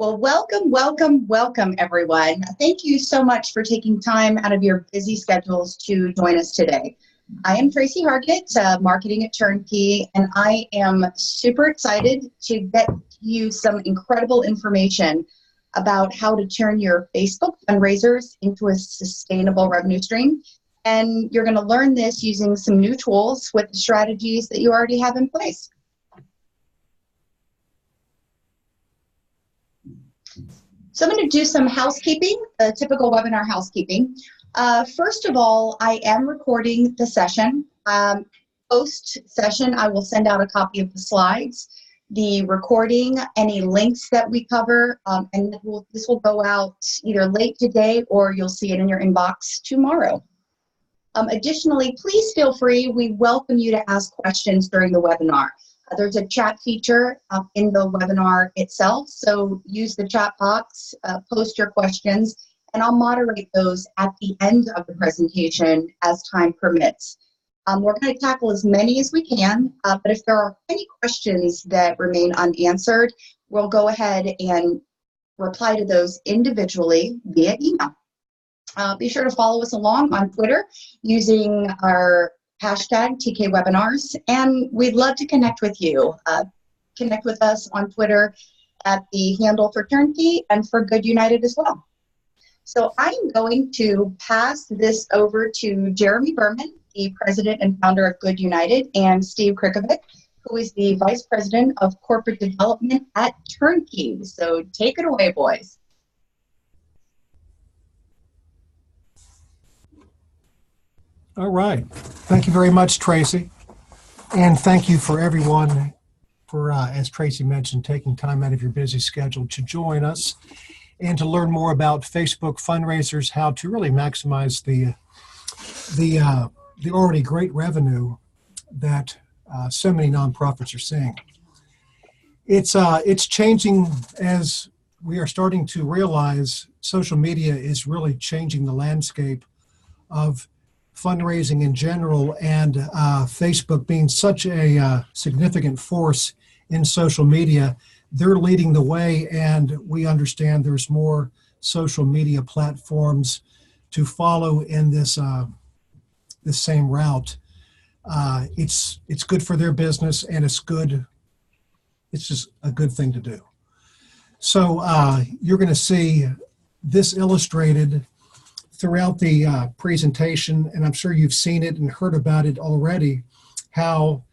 Well, welcome, everyone. Thank you so much for taking time out of your busy schedules to join us today. I am Tracy Hargett, marketing at Turnkey, and I am super excited to get you some incredible information about how to turn your Facebook fundraisers into a sustainable revenue stream. And you're going to learn this using some new tools with the strategies that you already have in place. So I'm going to do some housekeeping, typical webinar housekeeping. First of all, I am recording the session. Post-session, I will send out a copy of the slides, the recording, any links that we cover, and this will go out either late today or you'll see it in your inbox tomorrow. Additionally, please feel free. We welcome you to ask questions during the webinar. There's a chat feature in the webinar itself, so use the chat box, post your questions, and I'll moderate those at the end of the presentation as time permits. We're going to tackle as many as we can, but if there are any questions that remain unanswered, we'll go ahead and reply to those individually via email. Be sure to follow us along on Twitter using our hashtag TKWebinars, and we'd love to connect with you. Connect with us on Twitter at the handle for Turnkey and for GoodUnited as well. So I'm going to pass this over to Jeremy Berman, the president and founder of GoodUnited, and Steve Krikovic, who is the vice president of corporate development at Turnkey. So take it away, boys. All right. Thank you very much, Tracy. And thank you for everyone for, as Tracy mentioned, taking time out of your busy schedule to join us and to learn more about Facebook fundraisers, how to really maximize the already great revenue that so many nonprofits are seeing. It's changing as we are starting to realize social media is really changing the landscape of fundraising in general, and Facebook being such a significant force in social media, they're leading the way, and we understand there's more social media platforms to follow in this this same route. It's good for their business, and it's just a good thing to do. So you're going to see this illustrated throughout the presentation, and I'm sure you've seen it and heard about it already, how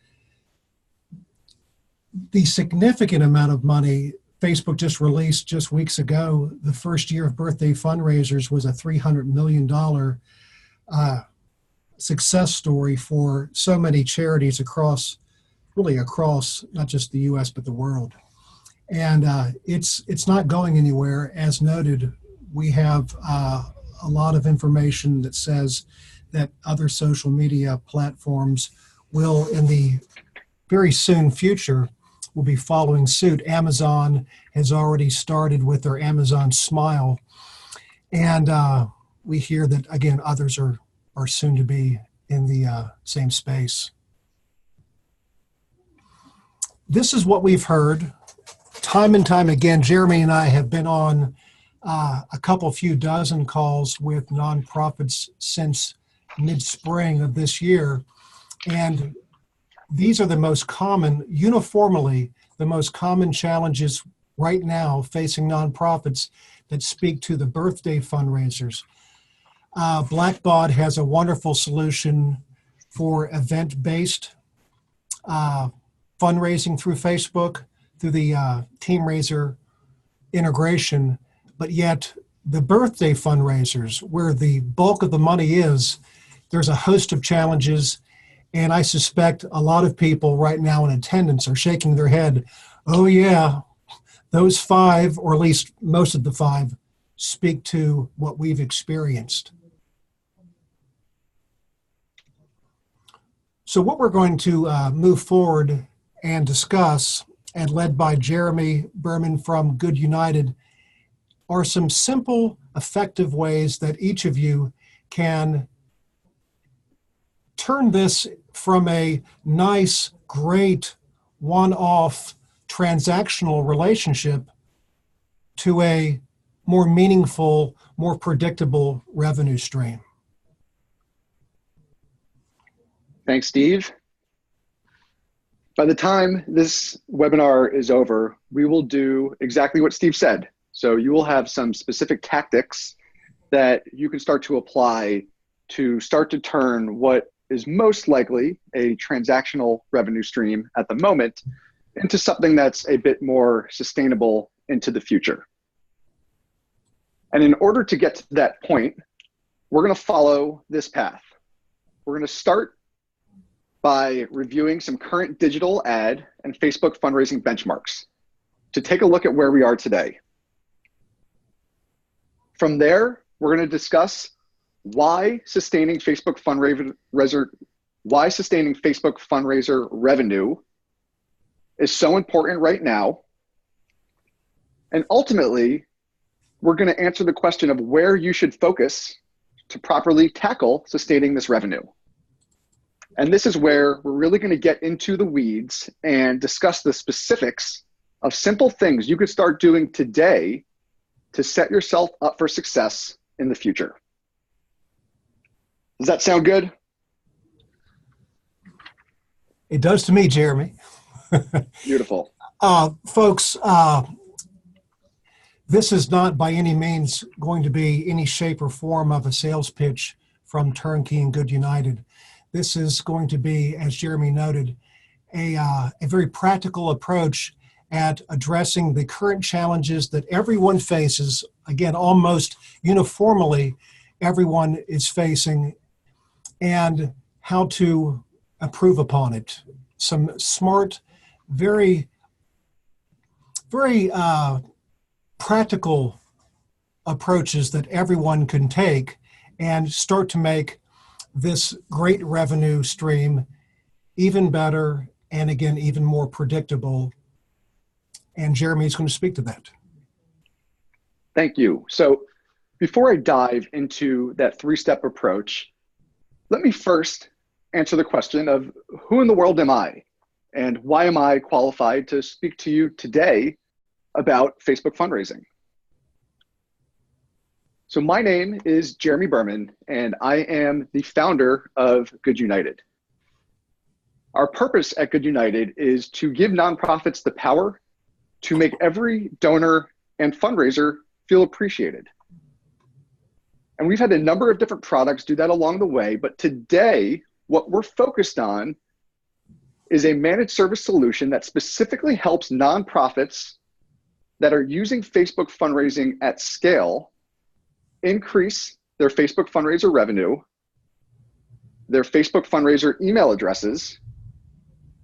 the significant amount of money Facebook just released just weeks ago. The first year of birthday fundraisers was a $300 million success story for so many charities across not just the US, but the world. And it's not going anywhere. As noted, we have a lot of information that says that other social media platforms will, in the very soon future, will be following suit. Amazon has already started with their Amazon Smile, and we hear that, again, others are soon to be in the same space. This is what we've heard time and time again. Jeremy and I have been on a few dozen calls with nonprofits since mid-spring of this year, and these are the most common, uniformly, the most common challenges right now facing nonprofits that speak to the birthday fundraisers. Blackbaud has a wonderful solution for event-based fundraising through Facebook, through the TeamRaiser integration. But yet the birthday fundraisers, where the bulk of the money is, there's a host of challenges. And I suspect a lot of people right now in attendance are shaking their head. Oh yeah, those five, or at least most of the five, speak to what we've experienced. So what we're going to move forward and discuss, and led by Jeremy Berman from GoodUnited, are some simple, effective ways that each of you can turn this from a nice, great, one-off transactional relationship to a more meaningful, more predictable revenue stream. Thanks, Steve. By the time this webinar is over, we will do exactly what Steve said. So you will have some specific tactics that you can start to apply to start to turn what is most likely a transactional revenue stream at the moment into something that's a bit more sustainable into the future. And in order to get to that point, we're going to follow this path. We're going to start by reviewing some current digital ad and Facebook fundraising benchmarks to take a look at where we are today. From there, we're going to discuss why sustaining Facebook fundraiser revenue is so important right now. And ultimately, we're going to answer the question of where you should focus to properly tackle sustaining this revenue. And this is where we're really going to get into the weeds and discuss the specifics of simple things you could start doing today to set yourself up for success in the future. Does that sound good? It does to me, Jeremy. Beautiful. Folks, this is not by any means going to be any shape or form of a sales pitch from Turnkey and GoodUnited. This is going to be, as Jeremy noted, a very practical approach at addressing the current challenges that everyone faces. Again, almost uniformly, everyone is facing, and how to improve upon it. Some smart, very practical approaches that everyone can take and start to make this great revenue stream even better and, again, even more predictable. And Jeremy is going to speak to that. Thank you. So before I dive into that three-step approach, let me first answer the question of who in the world am I and why am I qualified to speak to you today about Facebook fundraising? So my name is Jeremy Berman, and I am the founder of GoodUnited. Our purpose at GoodUnited is to give nonprofits the power to make every donor and fundraiser feel appreciated. And we've had a number of different products do that along the way, but today, what we're focused on is a managed service solution that specifically helps nonprofits that are using Facebook fundraising at scale increase their Facebook fundraiser revenue, their Facebook fundraiser email addresses,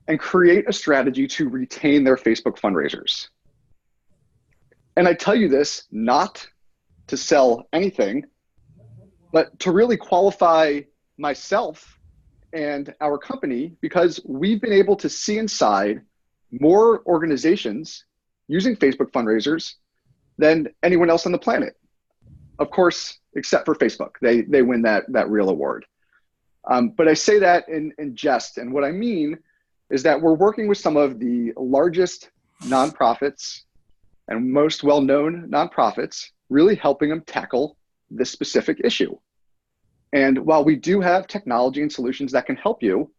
and create a strategy to retain their Facebook fundraisers. And I tell you this not to sell anything, but to really qualify myself and our company, because we've been able to see inside more organizations using Facebook fundraisers than anyone else on the planet. Of course, except for Facebook. They win that real award. But I say that in jest. And what I mean is that we're working with some of the largest nonprofits and most well-known nonprofits, really helping them tackle this specific issue. And while we do have technology and solutions that can help you,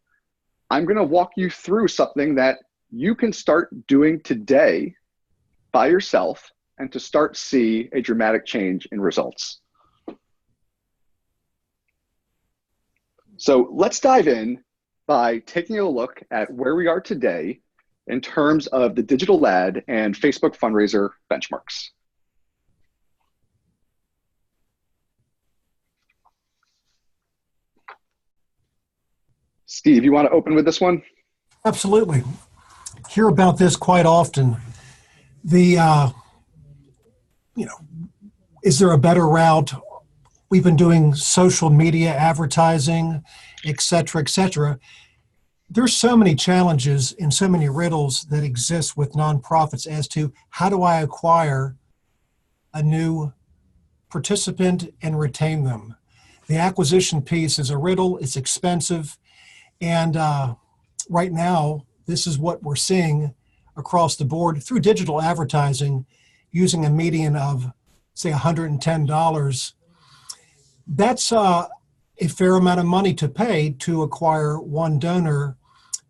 I'm going to walk you through something that you can start doing today by yourself and to start see a dramatic change in results. So let's dive in by taking a look at where we are today in terms of the digital ad and Facebook fundraiser benchmarks. Steve, you want to open with this one? Absolutely. Hear about this quite often. Is there a better route? We've been doing social media advertising, et cetera, et cetera. There's so many challenges and so many riddles that exist with nonprofits as to how do I acquire a new participant and retain them. The acquisition piece is a riddle, it's expensive, and right now, this is what we're seeing across the board through digital advertising using a median of, say, $110, that's a fair amount of money to pay to acquire one donor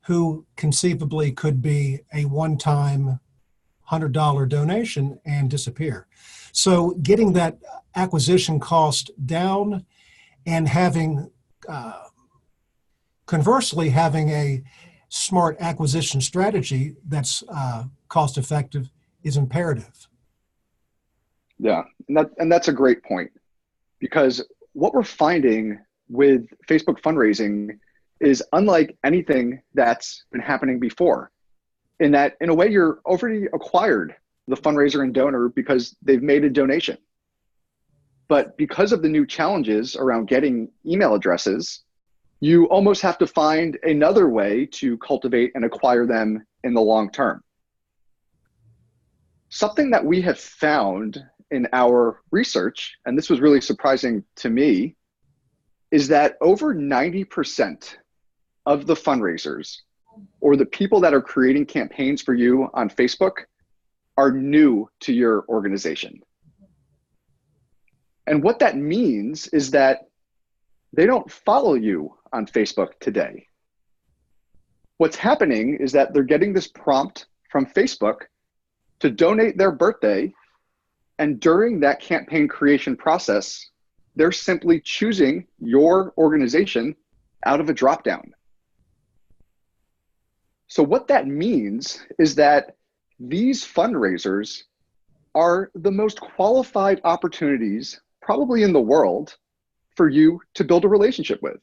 who conceivably could be a one-time $100 donation and disappear. So getting that acquisition cost down and having, conversely, having a smart acquisition strategy that's cost effective is imperative. Yeah, and that's a great point, because what we're finding with Facebook fundraising is unlike anything that's been happening before, in that, in a way, you're already acquired the fundraiser and donor because they've made a donation. But because of the new challenges around getting email addresses, you almost have to find another way to cultivate and acquire them in the long term. Something that we have found in our research, and this was really surprising to me, is that over 90% of the fundraisers or the people that are creating campaigns for you on Facebook are new to your organization. And what that means is that they don't follow you on Facebook today. What's happening is that they're getting this prompt from Facebook to donate their birthday, and during that campaign creation process, they're simply choosing your organization out of a dropdown. So what that means is that these fundraisers are the most qualified opportunities probably in the world for you to build a relationship with,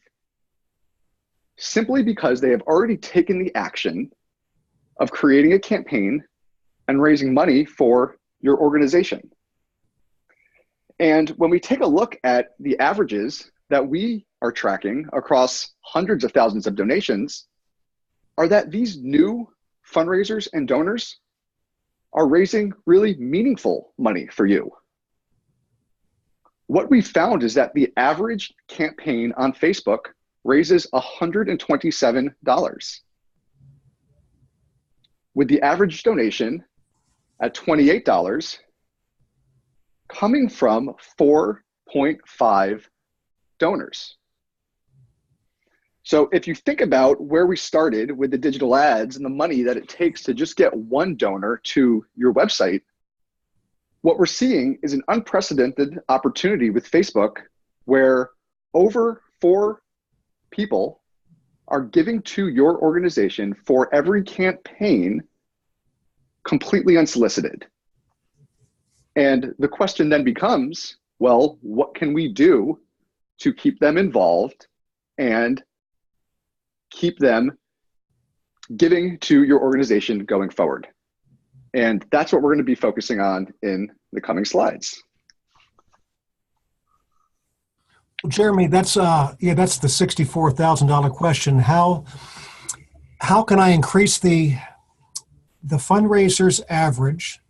simply because they have already taken the action of creating a campaign and raising money for your organization. And when we take a look at the averages that we are tracking across hundreds of thousands of donations, are that these new fundraisers and donors are raising really meaningful money for you. What we found is that the average campaign on Facebook raises $127, with the average donation at $28 coming from 4.5 donors. So if you think about where we started with the digital ads and the money that it takes to just get one donor to your website, what we're seeing is an unprecedented opportunity with Facebook where over 4 people are giving to your organization for every campaign completely unsolicited. And the question then becomes, well, what can we do to keep them involved and keep them giving to your organization going forward? And that's what we're going to be focusing on in the coming slides. Well, Jeremy, that's the $64,000 question. How can I increase the fundraiser's average?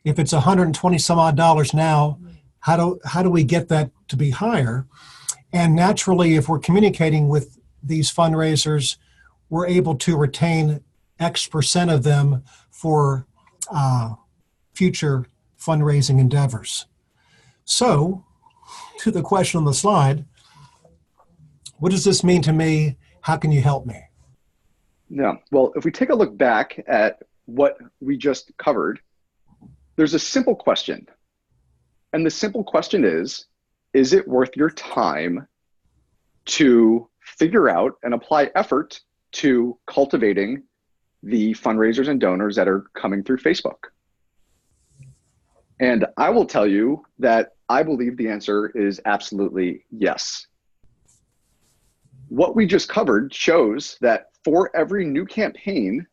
If it's 120 some odd dollars now, how do we get that to be higher? And naturally, if we're communicating with these fundraisers, we're able to retain X percent of them for future fundraising endeavors. So, to the question on the slide, what does this mean to me? How can you help me? Yeah, well, if we take a look back at what we just covered, there's a simple question. And the simple question is it worth your time to figure out and apply effort to cultivating the fundraisers and donors that are coming through Facebook? And I will tell you that I believe the answer is absolutely yes. What we just covered shows that for every new campaign,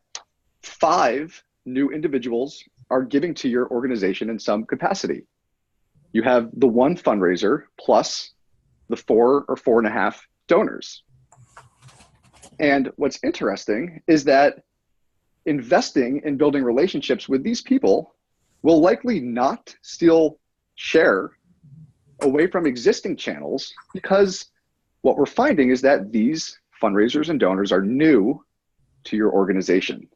5 new individuals are giving to your organization in some capacity. You have the one fundraiser plus the 4 or 4.5 donors. And what's interesting is that investing in building relationships with these people will likely not steal share away from existing channels, because what we're finding is that these fundraisers and donors are new to your organization.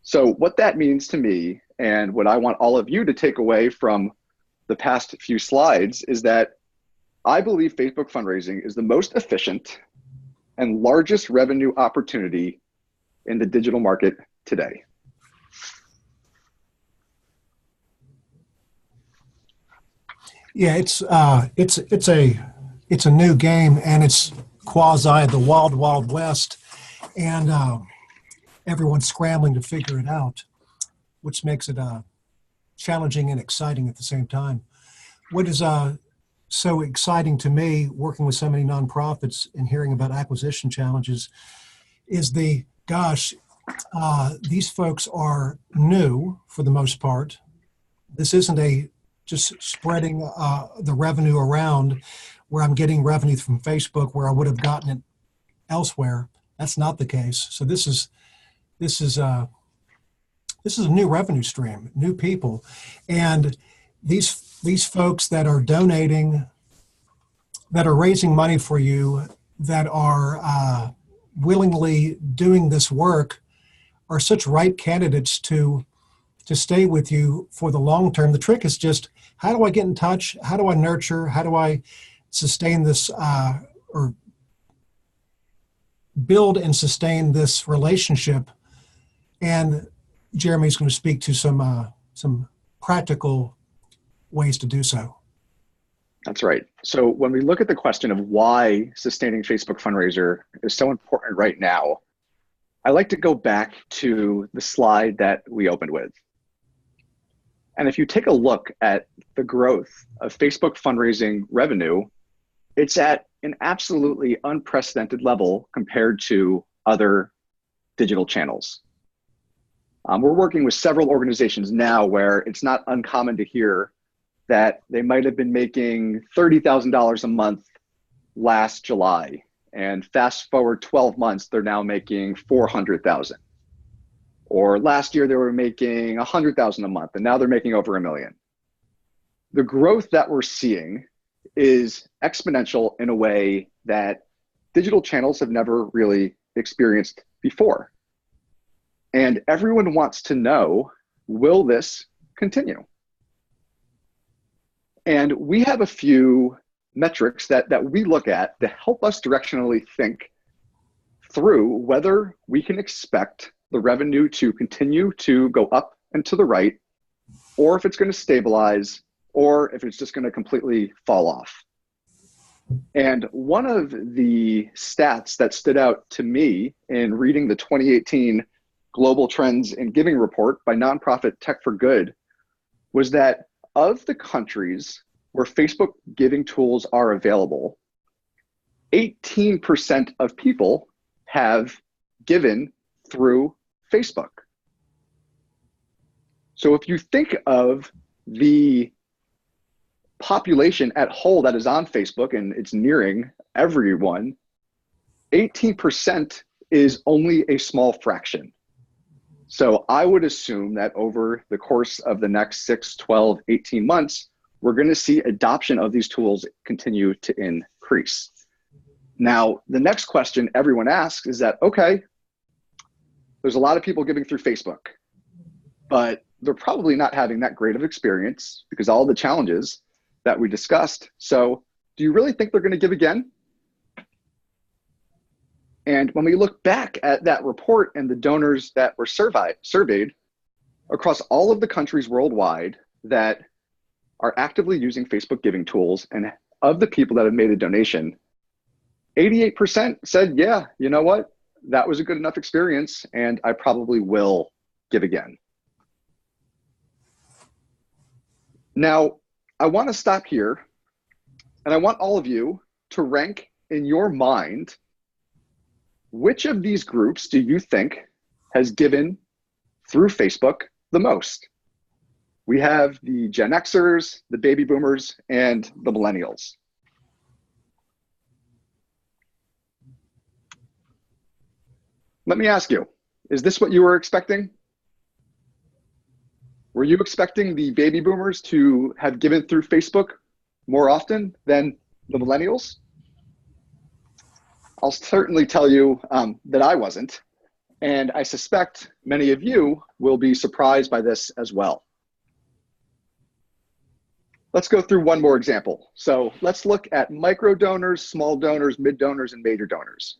So what that means to me, and what I want all of you to take away from the past few slides, is that I believe Facebook fundraising is the most efficient and largest revenue opportunity in the digital market today. Yeah, it's a new game, and it's quasi the wild, wild west, and everyone's scrambling to figure it out, which makes it challenging and exciting at the same time. What is so exciting to me, working with so many nonprofits and hearing about acquisition challenges, is these folks are new for the most part. This isn't just spreading the revenue around where I'm getting revenue from Facebook where I would have gotten it elsewhere. That's not the case. So this is a new revenue stream, new people, and these folks that are donating, that are raising money for you, that are willingly doing this work, are such ripe candidates to stay with you for the long term. The trick is just, how do I get in touch? How do I nurture? How do I sustain this or build and sustain this relationship? And Jeremy's going to speak to some practical ways to do so. That's right. So when we look at the question of why sustaining Facebook fundraiser is so important right now, I like to go back to the slide that we opened with. And if you take a look at the growth of Facebook fundraising revenue, it's at an absolutely unprecedented level compared to other digital channels. We're working with several organizations now where it's not uncommon to hear that they might have been making $30,000 a month last July, and fast forward 12 months, they're now making 400,000. Or last year they were making 100,000 a month, and now they're making over $1 million. The growth that we're seeing is exponential in a way that digital channels have never really experienced before. And everyone wants to know, will this continue? And we have a few metrics that we look at to help us directionally think through whether we can expect the revenue to continue to go up and to the right, or if it's going to stabilize, or if it's just going to completely fall off. And one of the stats that stood out to me in reading the 2018 Global Trends in Giving report by nonprofit Tech for Good was that of the countries where Facebook giving tools are available, 18% of people have given through Facebook. So if you think of the population at whole that is on Facebook, and it's nearing everyone, 18% is only a small fraction. So I would assume that over the course of the next 6, 12, 18 months, we're going to see adoption of these tools continue to increase. Now, the next question everyone asks is that, okay, there's a lot of people giving through Facebook, but they're probably not having that great of experience because all the challenges that we discussed. So do you really think they're going to give again? And when we look back at that report and the donors that were surveyed across all of the countries worldwide that are actively using Facebook giving tools, and of the people that have made a donation, 88% said, yeah, you know what? That was a good enough experience, and I probably will give again. Now, I want to stop here, and I want all of you to rank in your mind, which of these groups do you think has given through Facebook the most? We have the Gen Xers, the baby boomers, and the millennials. Let me ask you, is this what you were expecting? Were you expecting the baby boomers to have given through Facebook more often than the millennials? I'll certainly tell you that I wasn't. And I suspect many of you will be surprised by this as well. Let's go through one more example. So let's look at micro donors, small donors, mid donors, and major donors.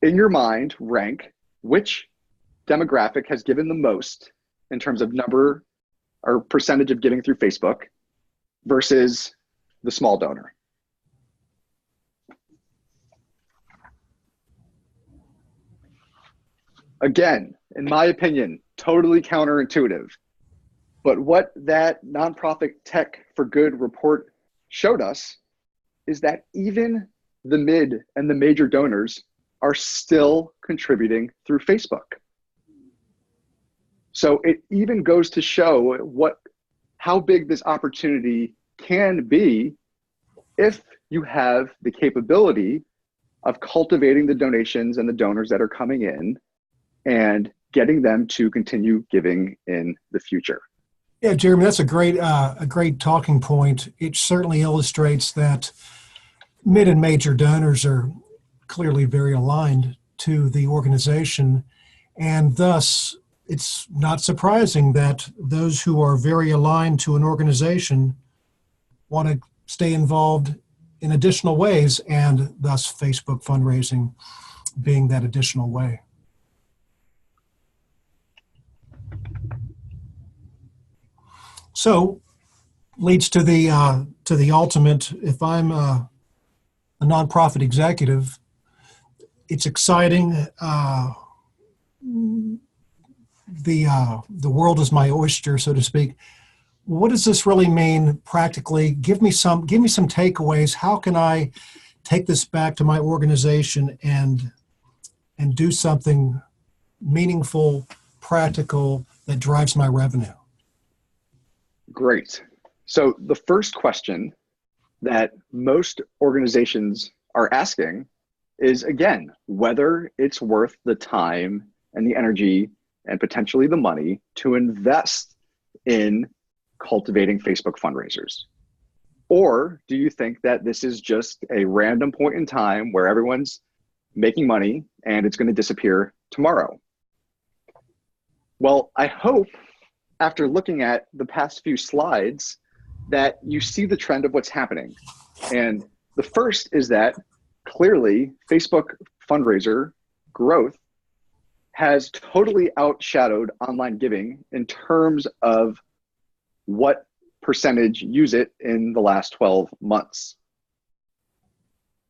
In your mind, rank which demographic has given the most in terms of number or percentage of giving through Facebook versus the small donor. Again, in my opinion, totally counterintuitive. But what that nonprofit Tech for Good report showed us is that even the mid and the major donors are still contributing through Facebook. So it even goes to show how big this opportunity can be if you have the capability of cultivating the donations and the donors that are coming in and getting them to continue giving in the future. Yeah, Jeremy, that's a great talking point. It certainly illustrates that mid and major donors are clearly very aligned to the organization, and thus it's not surprising that those who are very aligned to an organization want to stay involved in additional ways, and thus Facebook fundraising being that additional way. So, leads to the ultimate. If I'm a nonprofit executive, it's exciting. The world is my oyster, so to speak. What does this really mean practically? Give me some takeaways. How can I take this back to my organization and do something meaningful, practical that drives my revenue? Great. So the first question that most organizations are asking is, again, whether it's worth the time and the energy and potentially the money to invest in cultivating Facebook fundraisers. Or do you think that this is just a random point in time where everyone's making money and it's going to disappear tomorrow? Well, I hope after looking at the past few slides that you see the trend of what's happening. And the first is that clearly Facebook fundraiser growth has totally outshadowed online giving in terms of what percentage use it in the last 12 months.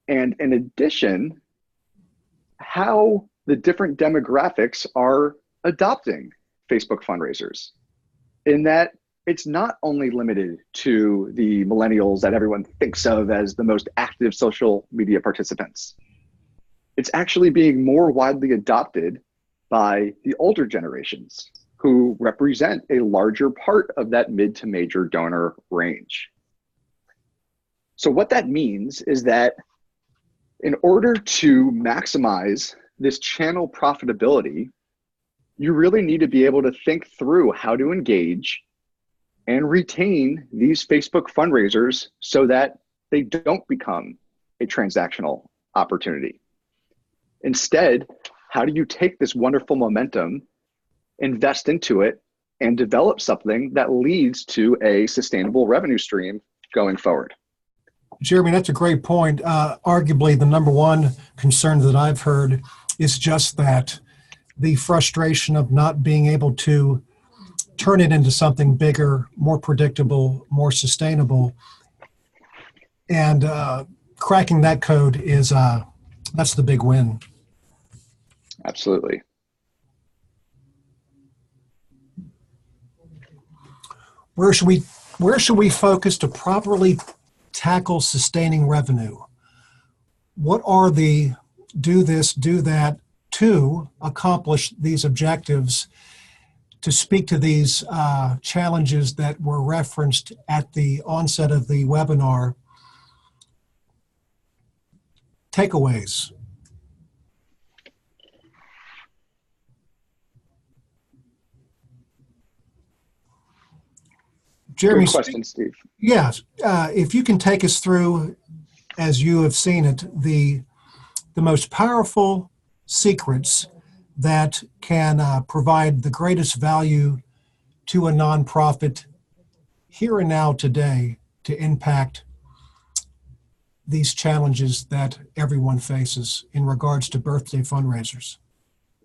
And in addition, how the different demographics are adopting Facebook fundraisers, in that it's not only limited to the millennials that everyone thinks of as the most active social media participants. It's actually being more widely adopted by the older generations who represent a larger part of that mid to major donor range. So what that means is that in order to maximize this channel profitability, you really need to be able to think through how to engage and retain these Facebook fundraisers so that they don't become a transactional opportunity. Instead, how do you take this wonderful momentum, invest into it, and develop something that leads to a sustainable revenue stream going forward? Jeremy, that's a great point. Arguably, the number one concern that I've heard is just that the frustration of not being able to turn it into something bigger, more predictable, more sustainable. And cracking that code is, that's the big win. Absolutely. Where should we focus to properly tackle sustaining revenue? What are the do this, do that to accomplish these objectives, to speak to these challenges that were referenced at the onset of the webinar? Takeaways. Jeremy, good question, Steve. Yes, if you can take us through, as you have seen it, the most powerful secrets that can provide the greatest value to a nonprofit here and now today to impact these challenges that everyone faces in regards to birthday fundraisers?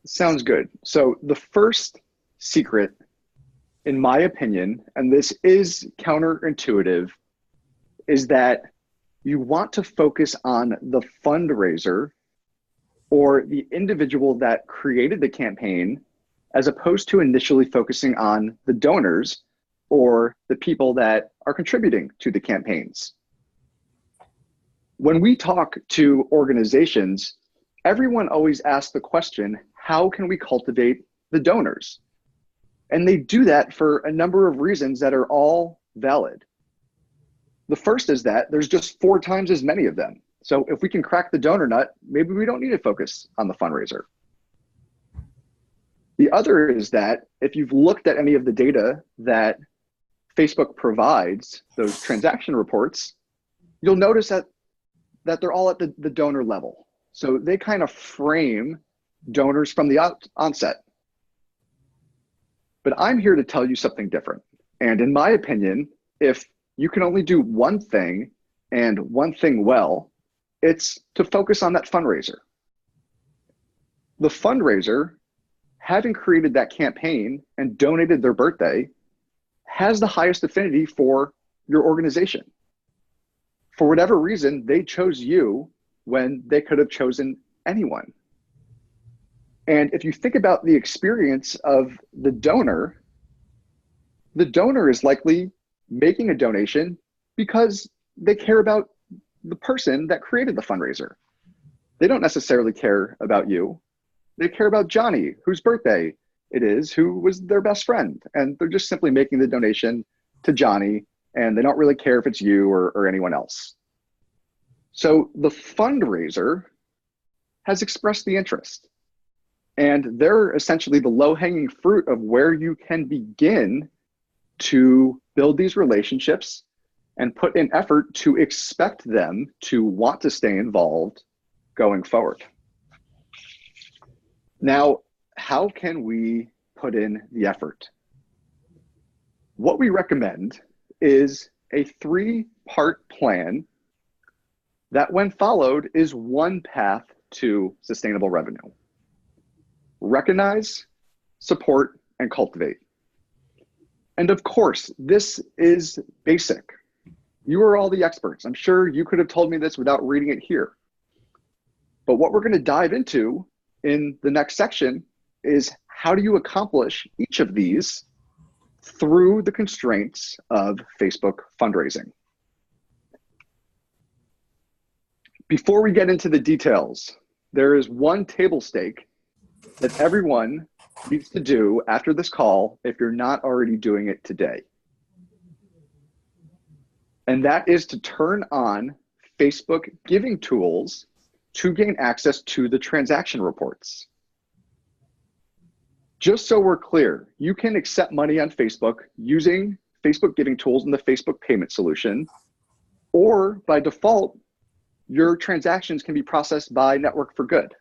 Sounds good. So the first secret, in my opinion, and this is counterintuitive, is that you want to focus on the fundraiser or the individual that created the campaign, as opposed to initially focusing on the donors or the people that are contributing to the campaigns. When we talk to organizations, everyone always asks the question, how can we cultivate the donors? And they do that for a number of reasons that are all valid. The first is that there's just 4 times as many of them. So if we can crack the donor nut, maybe we don't need to focus on the fundraiser. The other is that if you've looked at any of the data that Facebook provides, those transaction reports, you'll notice that they're all at the donor level. So they kind of frame donors from the onset. But I'm here to tell you something different. And in my opinion, if you can only do one thing and one thing well, it's to focus on that fundraiser. The fundraiser, having created that campaign and donated their birthday, has the highest affinity for your organization. For whatever reason, they chose you when they could have chosen anyone. And if you think about the experience of the donor is likely making a donation because they care about the person that created the fundraiser. They don't necessarily care about you. They care about Johnny, whose birthday it is, who was their best friend. And they're just simply making the donation to Johnny, and they don't really care if it's you or anyone else. So the fundraiser has expressed the interest. And they're essentially the low-hanging fruit of where you can begin to build these relationships and put in effort to expect them to want to stay involved going forward. Now, how can we put in the effort? What we recommend is a 3-part plan that, when followed, is one path to sustainable revenue. Recognize, support, and cultivate. And of course, this is basic. You are all the experts. I'm sure you could have told me this without reading it here. But what we're going to dive into in the next section is, how do you accomplish each of these through the constraints of Facebook fundraising? Before we get into the details, there is one table stake that everyone needs to do after this call if you're not already doing it today. And that is to turn on Facebook giving tools to gain access to the transaction reports. Just so we're clear, you can accept money on Facebook using Facebook giving tools and the Facebook payment solution, or by default, your transactions can be processed by Network for Good.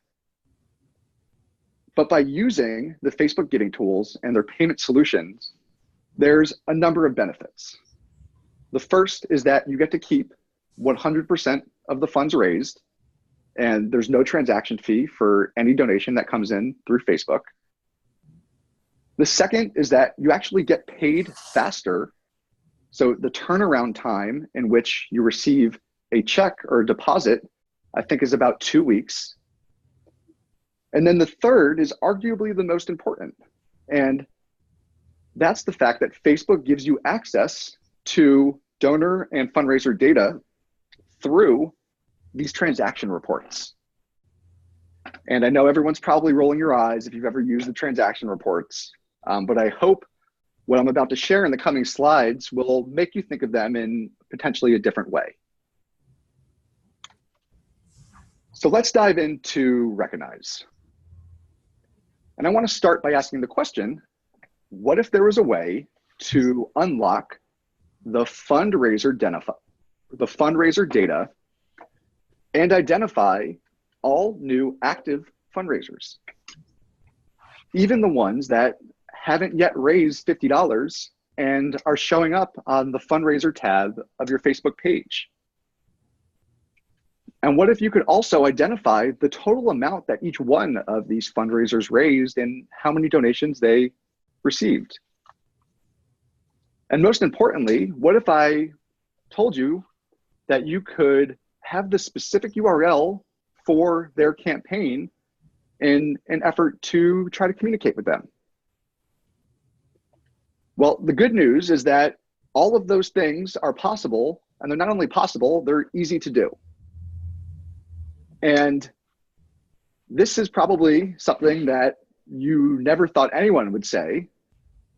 But by using the Facebook giving tools and their payment solutions, there's a number of benefits. The first is that you get to keep 100% of the funds raised, and there's no transaction fee for any donation that comes in through Facebook. The second is that you actually get paid faster. So the turnaround time in which you receive a check or a deposit, I think, is about 2 weeks. And then the third is arguably the most important. And that's the fact that Facebook gives you access to donor and fundraiser data through these transaction reports. And I know everyone's probably rolling your eyes if you've ever used the transaction reports, but I hope what I'm about to share in the coming slides will make you think of them in potentially a different way. So let's dive into Recognize. And I want to start by asking the question, what if there was a way to unlock the fundraiser data and identify all new active fundraisers? even the ones that haven't yet raised $50 and are showing up on the fundraiser tab of your Facebook page? And what if you could also identify the total amount that each one of these fundraisers raised and how many donations they received? And most importantly, what if I told you that you could have the specific URL for their campaign in an effort to try to communicate with them? Well, the good news is that all of those things are possible, and they're not only possible, they're easy to do. And this is probably something that you never thought anyone would say,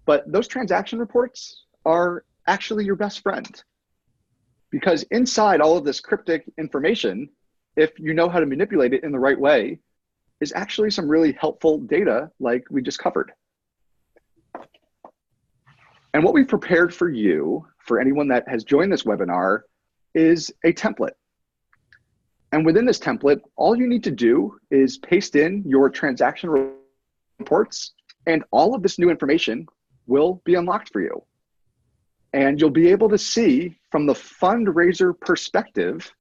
but those transaction reports are actually your best friend. Because inside all of this cryptic information, if you know how to manipulate it in the right way, is actually some really helpful data like we just covered. And what we've prepared for you, for anyone that has joined this webinar, is a template. And within this template, all you need to do is paste in your transaction reports, and all of this new information will be unlocked for you. And you'll be able to see from the fundraiser perspective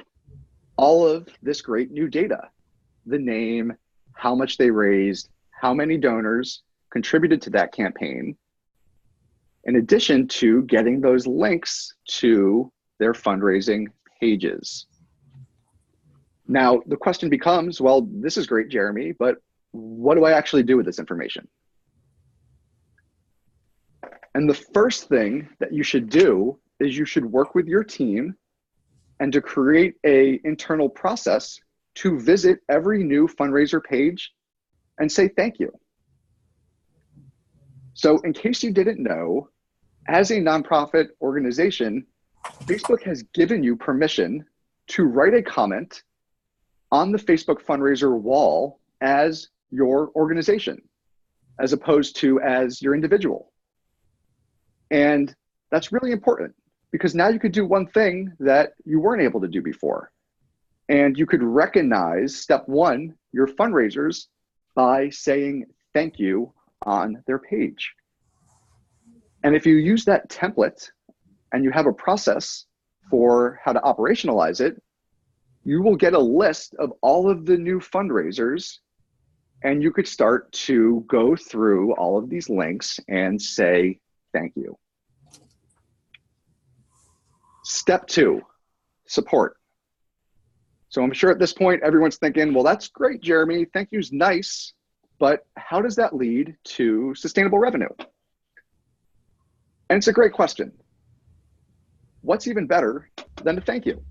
all of this great new data: the name, how much they raised, how many donors contributed to that campaign, in addition to getting those links to their fundraising pages. Now, the question becomes, well, this is great, Jeremy, but what do I actually do with this information? And the first thing that you should do is you should work with your team and to create an internal process to visit every new fundraiser page and say thank you. So in case you didn't know, as a nonprofit organization, Facebook has given you permission to write a comment on the Facebook fundraiser wall as your organization, as opposed to as your individual. And that's really important, because now you could do one thing that you weren't able to do before. And you could recognize, step one, your fundraisers by saying thank you on their page. And if you use that template and you have a process for how to operationalize it, you will get a list of all of the new fundraisers, and you could start to go through all of these links and say thank you. Step two, support. So I'm sure at this point, everyone's thinking, well, that's great, Jeremy. Thank you's nice, but how does that lead to sustainable revenue? And it's a great question. What's even better than a thank you?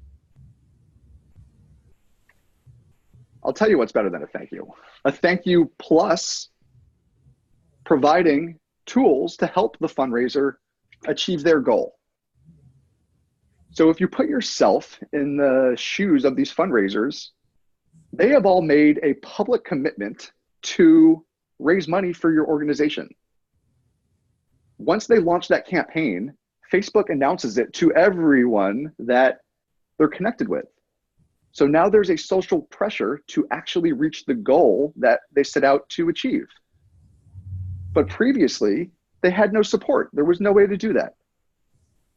I'll tell you what's better than a thank you. A thank you plus providing tools to help the fundraiser achieve their goal. So if you put yourself in the shoes of these fundraisers, they have all made a public commitment to raise money for your organization. Once they launch that campaign, Facebook announces it to everyone that they're connected with. So now there's a social pressure to actually reach the goal that they set out to achieve. But previously, they had no support. There was no way to do that.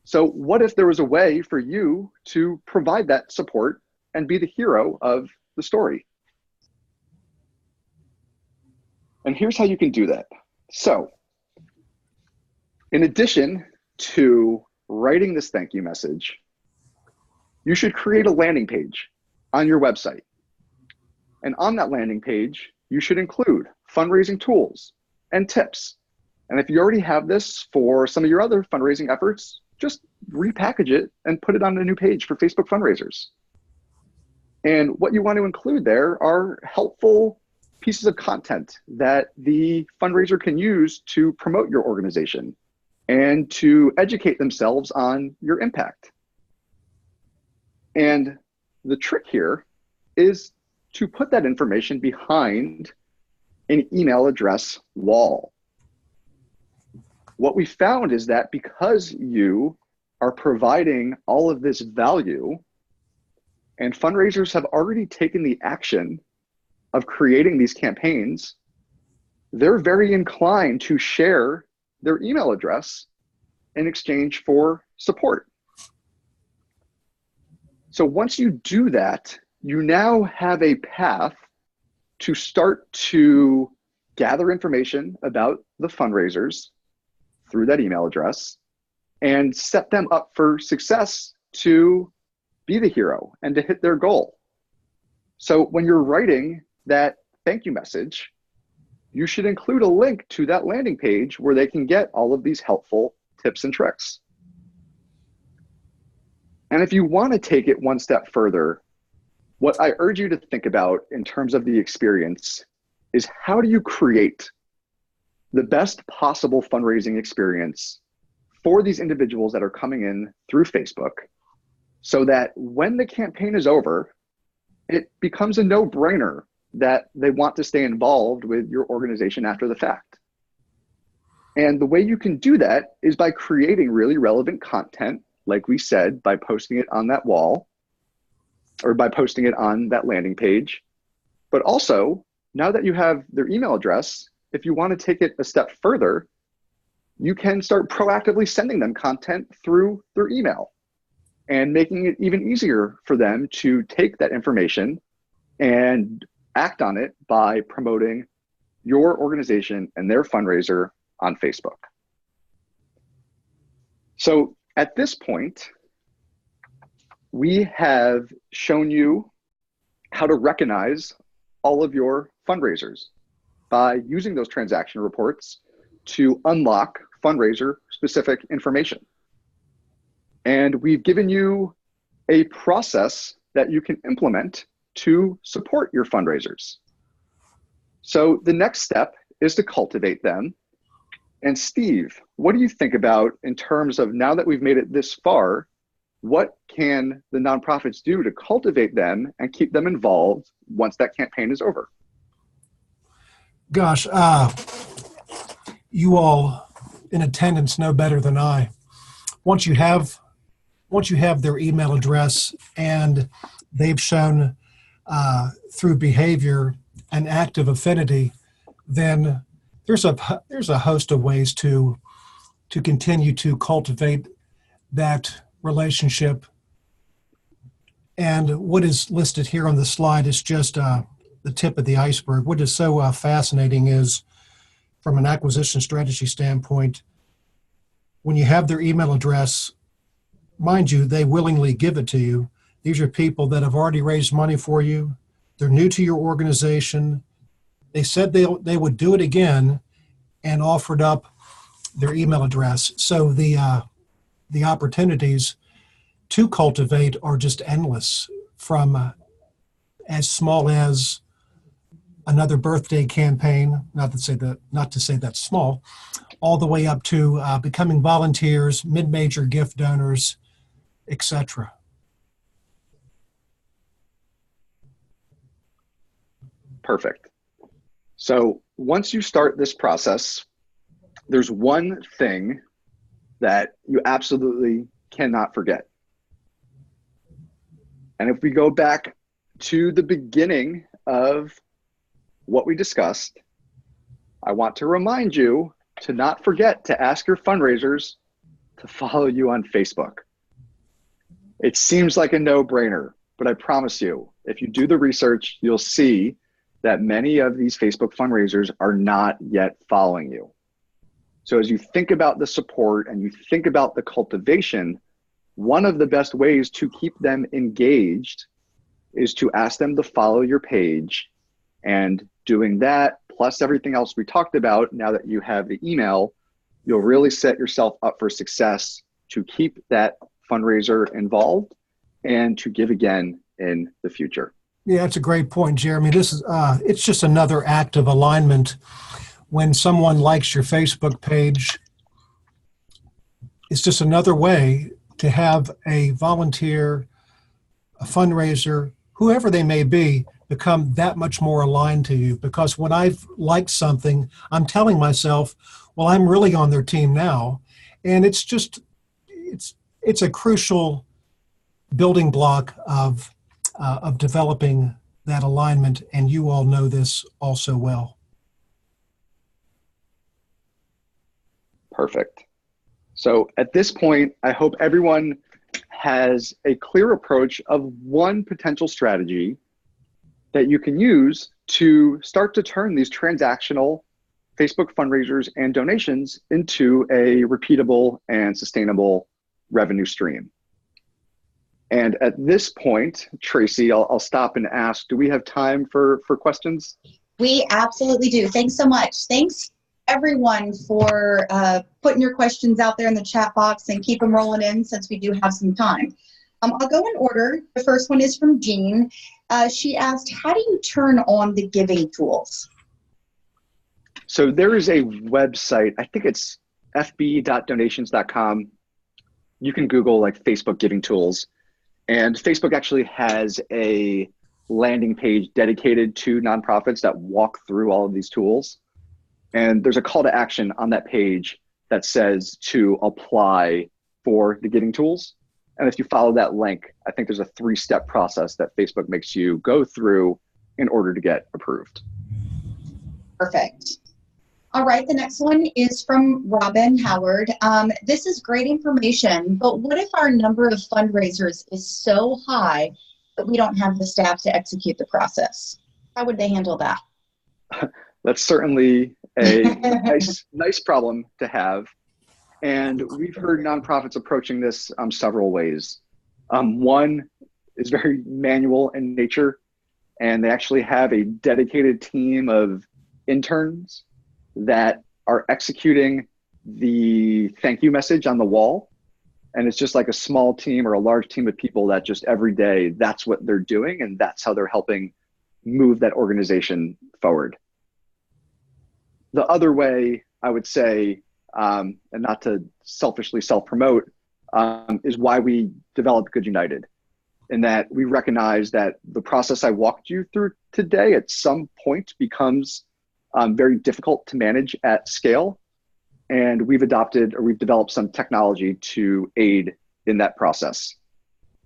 So what if there was a way for you to provide that support and be the hero of the story? And here's how you can do that. So in addition to writing this thank you message, you should create a landing page on your website. And on that landing page, you should include fundraising tools and tips. And if you already have this for some of your other fundraising efforts, just repackage it and put it on a new page for Facebook fundraisers. And what you want to include there are helpful pieces of content that the fundraiser can use to promote your organization and to educate themselves on your impact. And the trick here is to put that information behind an email address wall. What we found is that because you are providing all of this value, and fundraisers have already taken the action of creating these campaigns, they're very inclined to share their email address in exchange for support. So once you do that, you now have a path to start to gather information about the fundraisers through that email address and set them up for success to be the hero and to hit their goal. So when you're writing that thank you message, you should include a link to that landing page where they can get all of these helpful tips and tricks. And if you want to take it one step further, what I urge you to think about in terms of the experience is, how do you create the best possible fundraising experience for these individuals that are coming in through Facebook, so that when the campaign is over, it becomes a no-brainer that they want to stay involved with your organization after the fact. And the way you can do that is by creating really relevant content, like we said, by posting it on that wall or by posting it on that landing page. But also, now that you have their email address, if you want to take it a step further, you can start proactively sending them content through their email and making it even easier for them to take that information and act on it by promoting your organization and their fundraiser on Facebook. So at this point, we have shown you how to recognize all of your fundraisers by using those transaction reports to unlock fundraiser specific information. And we've given you a process that you can implement to support your fundraisers. So the next step is to cultivate them. And Steve, what do you think about in terms of, now that we've made it this far, what can the nonprofits do to cultivate them and keep them involved once that campaign is over? Gosh, you all in attendance know better than I. Once you have their email address and they've shown through behavior an active affinity, then there's a host of ways to continue to cultivate that relationship. And what is listed here on the slide is just the tip of the iceberg. What is so fascinating is, from an acquisition strategy standpoint, when you have their email address, mind you, they willingly give it to you. These are people that have already raised money for you. They're new to your organization. They said they would do it again and offered up their email address. So the opportunities to cultivate are just endless, from as small as another birthday campaign, not to say that's small, all the way up to becoming volunteers, mid-major gift donors, etc. Perfect. So once you start this process, there's one thing that you absolutely cannot forget. And if we go back to the beginning of what we discussed, I want to remind you to not forget to ask your fundraisers to follow you on Facebook. It seems like a no-brainer, but I promise you, if you do the research, you'll see that many of these Facebook fundraisers are not yet following you. So as you think about the support and you think about the cultivation, one of the best ways to keep them engaged is to ask them to follow your page. And doing that, plus everything else we talked about, now that you have the email, you'll really set yourself up for success to keep that fundraiser involved and to give again in the future. Yeah, that's a great point, Jeremy. This is it's just another act of alignment. When someone likes your Facebook page, it's just another way to have a volunteer, a fundraiser, whoever they may be, become that much more aligned to you. Because when I've liked something, I'm telling myself, well, I'm really on their team now. And it's a crucial building block of developing that alignment, and you all know this also well. Perfect. So at this point, I hope everyone has a clear approach of one potential strategy that you can use to start to turn these transactional Facebook fundraisers and donations into a repeatable and sustainable revenue stream. And at this point, Tracy, I'll stop and ask, do we have time for questions? We absolutely do. Thanks so much. Thanks everyone for putting your questions out there in the chat box, and keep them rolling in since we do have some time. I'll go in order. The first one is from Jean. She asked, how do you turn on the giving tools? So there is a website, I think it's fb.donations.com. You can Google like Facebook giving tools. And Facebook actually has a landing page dedicated to nonprofits that walk through all of these tools. And there's a call to action on that page that says to apply for the giving tools. And if you follow that link, I think there's a 3-step process that Facebook makes you go through in order to get approved. Perfect. All right, the next one is from Robin Howard. This is great information, but what if our number of fundraisers is so high that we don't have the staff to execute the process? How would they handle that? That's certainly a nice problem to have. And we've heard nonprofits approaching this several ways. One is very manual in nature, and they actually have a dedicated team of interns that are executing the thank you message on the wall. And it's just like a small team or a large team of people that just every day, that's what they're doing. And that's how they're helping move that organization forward. The other way I would say, and not to selfishly self-promote, is why we developed GoodUnited. In that we recognize that the process I walked you through today at some point becomes very difficult to manage at scale. And we've developed some technology to aid in that process.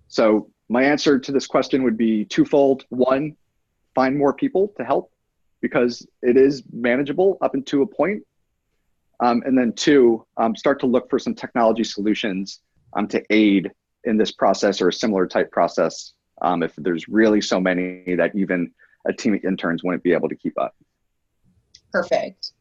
So my answer to this question would be twofold. One, find more people to help, because it is manageable up until a point. And then two, start to look for some technology solutions to aid in this process or a similar type process if there's really so many that even a team of interns wouldn't be able to keep up. Perfect.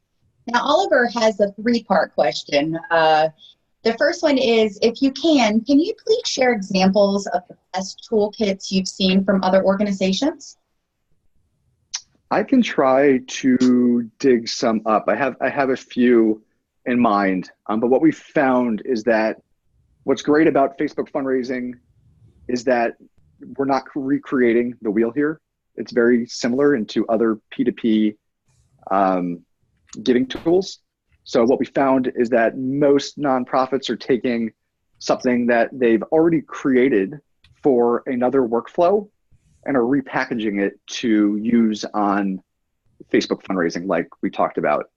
Now, Oliver has a 3-part question. The first one is, if you can you please share examples of the best toolkits you've seen from other organizations? I can try to dig some up. I have a few in mind, but what we found is that what's great about Facebook fundraising is that we're not recreating the wheel here. It's very similar into other P2P giving tools. So what we found is that most nonprofits are taking something that they've already created for another workflow and are repackaging it to use on Facebook fundraising like we talked about.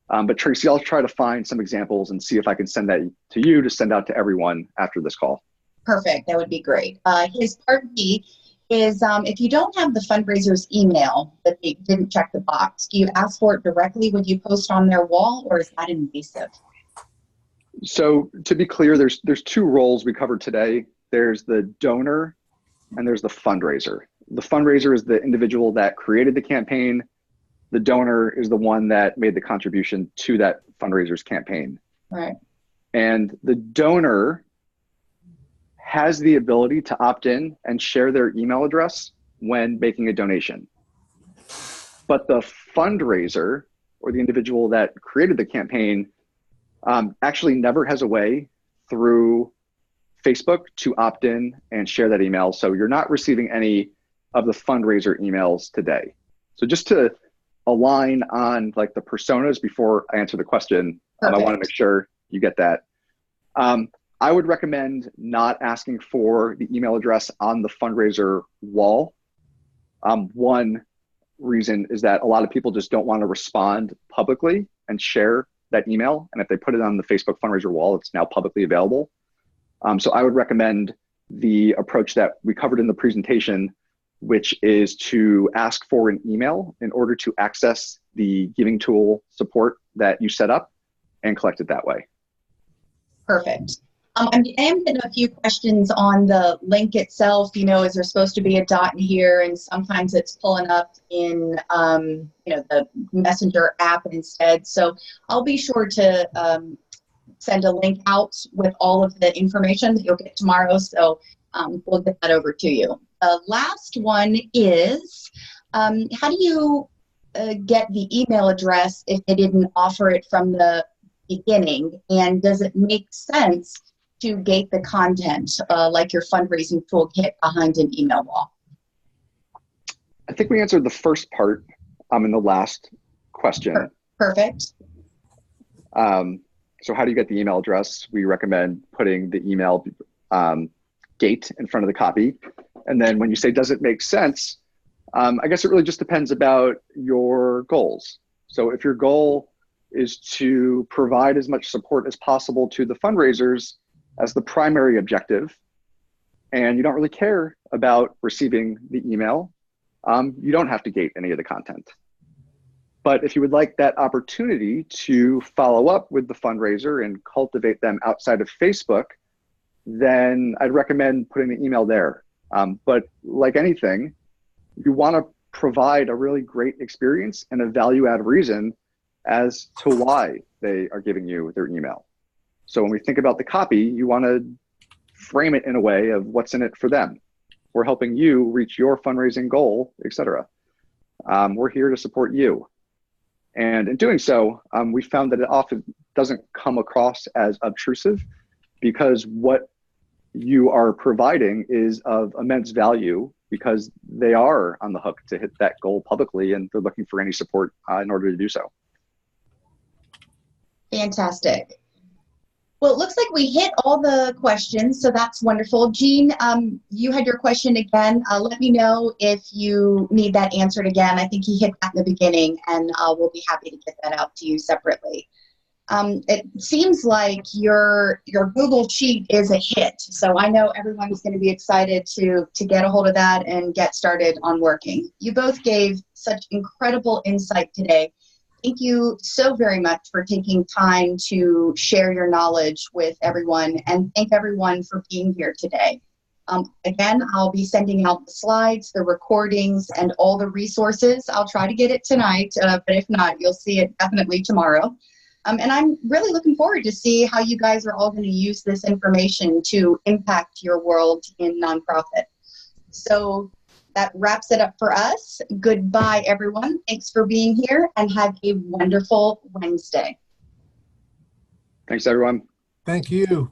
But Tracy, I'll try to find some examples and see if I can send that to you to send out to everyone after this call. Perfect, that would be great. His part B is if you don't have the fundraiser's email, but they didn't check the box, do you ask for it directly when you post on their wall, or is that invasive? So to be clear, there's 2 roles we covered today. There's the donor and there's the fundraiser. The fundraiser is the individual that created the campaign. The donor is the one that made the contribution to that fundraiser's campaign. Right. And the donor has the ability to opt in and share their email address when making a donation. But the fundraiser, or the individual that created the campaign, actually never has a way through Facebook to opt in and share that email. So you're not receiving any of the fundraiser emails today. So just to align on like the personas before I answer the question, I want to make sure you get that. I would recommend not asking for the email address on the fundraiser wall. One reason is that a lot of people just don't want to respond publicly and share that email. And if they put it on the Facebook fundraiser wall, it's now publicly available. So I would recommend the approach that we covered in the presentation, which is to ask for an email in order to access the giving tool support that you set up and collect it that way. Perfect. I am getting a few questions on the link itself. You know, is there supposed to be a dot in here? And sometimes it's pulling up in, you know, the Messenger app instead. So I'll be sure to send a link out with all of the information that you'll get tomorrow. So we'll get that over to you. The last one is, how do you get the email address if they didn't offer it from the beginning? And does it make sense to gate the content like your fundraising toolkit behind an email wall? I think we answered the first part in the last question. Perfect. So how do you get the email address? We recommend putting the email gate in front of the copy. And then when you say, does it make sense? I guess it really just depends about your goals. So if your goal is to provide as much support as possible to the fundraisers as the primary objective, and you don't really care about receiving the email, you don't have to gate any of the content. But if you would like that opportunity to follow up with the fundraiser and cultivate them outside of Facebook, then I'd recommend putting the email there. But like anything, you want to provide a really great experience and a value-add reason as to why they are giving you their email. So when we think about the copy, you want to frame it in a way of what's in it for them. We're helping you reach your fundraising goal, etc. We're here to support you. And in doing so, we found that it often doesn't come across as obtrusive because what you are providing is of immense value because they are on the hook to hit that goal publicly and they're looking for any support in order to do so. Fantastic. Well, it looks like we hit all the questions, so that's wonderful. Jean, you had your question again. Let me know if you need that answered again. I think he hit that in the beginning, and we'll be happy to get that out to you separately. It seems like your Google Sheet is a hit, so I know everyone's going to be excited to get a hold of that and get started on working. You both gave such incredible insight today. Thank you so very much for taking time to share your knowledge with everyone, and thank everyone for being here today. Again, I'll be sending out the slides, the recordings, and all the resources. I'll try to get it tonight, but if not, you'll see it definitely tomorrow. And I'm really looking forward to see how you guys are all going to use this information to impact your world in nonprofit. So that wraps it up for us. Goodbye, everyone. Thanks for being here and have a wonderful Wednesday. Thanks, everyone. Thank you.